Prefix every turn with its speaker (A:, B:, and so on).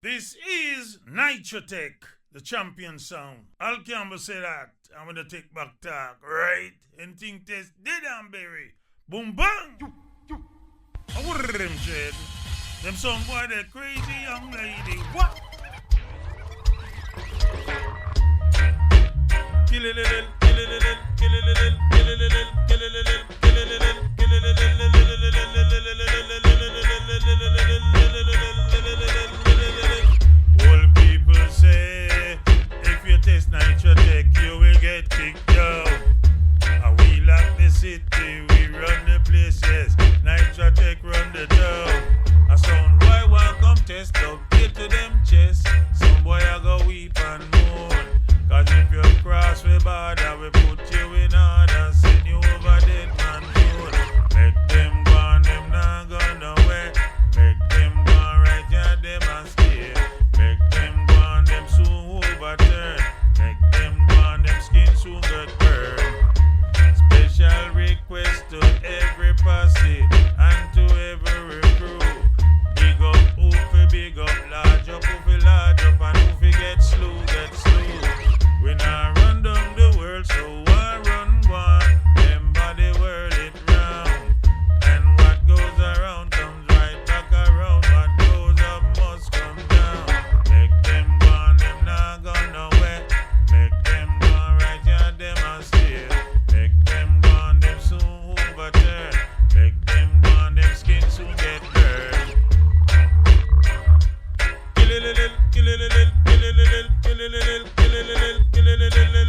A: This is NitraTek, the champion sound. Al Campbell say that. I'm gonna take back talk, right? Anything test dead and berry. Boom bang! I would them dread. Them some boy that crazy young lady. What? Kill it, kill it, kill it, kill it, kill it, kill it, old people say, if you test NitraTek, you will get kicked out. And we lock the city, we run the places. NitraTek run the town. A sound boy want come test out, get to them chest. Some boy I go weep and moan. Cause if you cross we border, we put you in order. Send you over dead man road. Make them gone, them not gone nowhere. Make them gone right here, them and stay. Make them gone, them soon overturn. Make them gone, them skin soon get burned. Special request to every posse and to every crew. Big up who fi big up, large up who fi large up, and who fi get slew, get slew. We not run down the world, so I run one. Remember the world it round, and what goes around comes right back around. What goes up must come down. Make them gone, them not gone nowhere. Make them gone right here, them and stay. Make them gone, them soon overturn. Make them gone, them skin soon get burned. Kill it, kill it, kill it, kill it, kill it, kill it, kill it, kill it, kill it, kill it.